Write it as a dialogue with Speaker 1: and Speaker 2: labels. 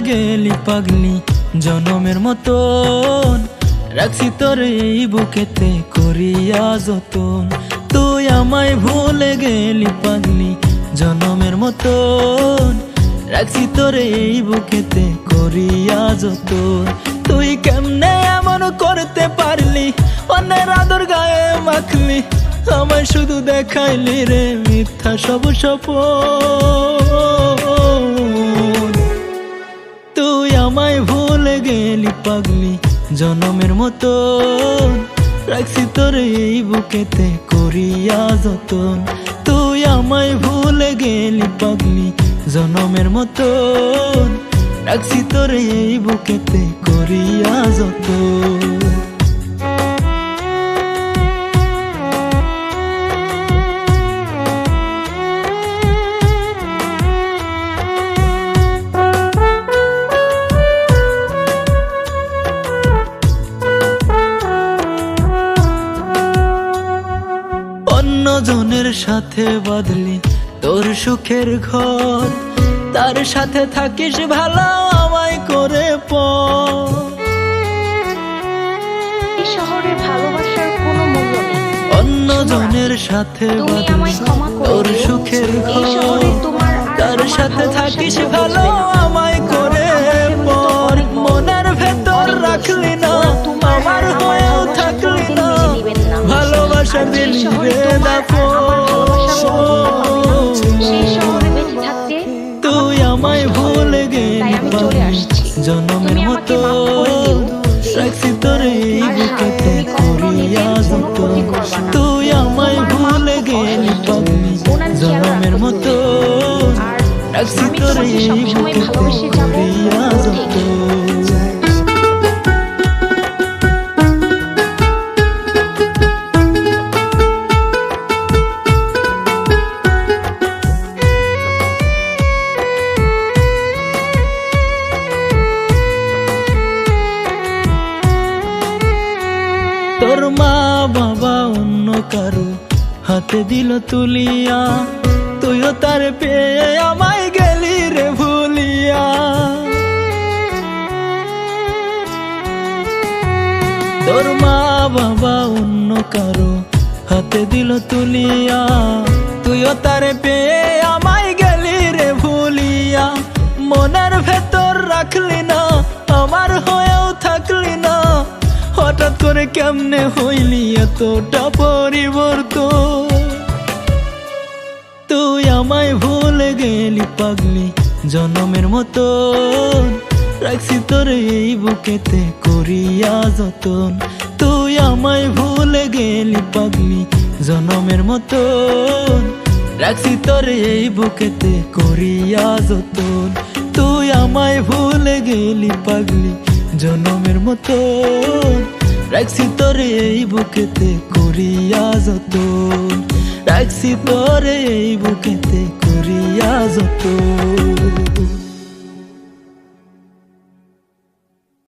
Speaker 1: গেলি পাগলি জনমের মতন, রাখছি তোর এই বুকেতে করিয়া যতন। তুই আমায় ভুলে গেলি পাগলি জনমের মতন, রাখছি তোর এই বুকেতে করিয়া যতন। তুই কেমনে এমন করতে পারলি, অন্যের আদর গায়ে মাখলি, আমায় শুধু দেখাইলি রে মিথ্যা সব স্বপ্ন। তুই আমায় ভুলে গেলি পাগলি জনমের মতন, রাখছি তোর এই বুকেতে করিয়া যতন। তুই আমায় ভুলে গেলি পাগলি জনমের মতন, রাখছি তোর এই বুকেতে করিয়া যতন। অন্যজনের সাথে বাঁধলি তোর সুখের ঘর, তার সাথে থাকিস ভালো আমায় করে
Speaker 2: শহরের ভালোবাসার কোনো মূল্য নেই।
Speaker 1: অন্যজনের সাথে বাঁধলি তোর সুখের ঘর, তার সাথে থাকিস ভালো আমায় করে পর। মনের ভেতর রাখলি না, আমার হয়েও থাকলি না, ভালোবাসা দিলি রে তুই আমায় ভুলে গেলি জনমের মতো, রাখছি তোর এই বুকেতে করিয়া যতন। তুই আমায় ভুলে গেলি পাগলি জনমের মতো, রাখছি তোর এই বুকেতে করিয়া যতন। তোর মা বাবা অন্য কারো হাতে দিল তুলিয়া, তুইও তার পেয়ে আমায় গেলি রে ভুলিয়া। তোর মা বাবা অন্য কারো হাতে দিল তুলিয়া, তুইও তার পেয়ে আমায় গেলি রে ভুলিয়া। মনের ভেতর রাখলি না, আমার হয়েও থাকলি না, হঠাৎ করে কেমনে হইলি এতটা পরিবর্তন। তুই আমায় ভুলে গেলি পাগলি জনমের মতন, রাখছি তোর এই বুকেতে করিয়া যতন। তুই আমায় ভুলে গেলি পাগলি জনমের মতন, রাখছি তোর এই বুকেতে করিয়া যতন। তুই আমায় ভুলে গেলি পাগলি জনমের মতন, রাখছি তোর এই বুকেতে করিয়া যতন, রাখছি তোর এই বুকেতে করিয়া যতন।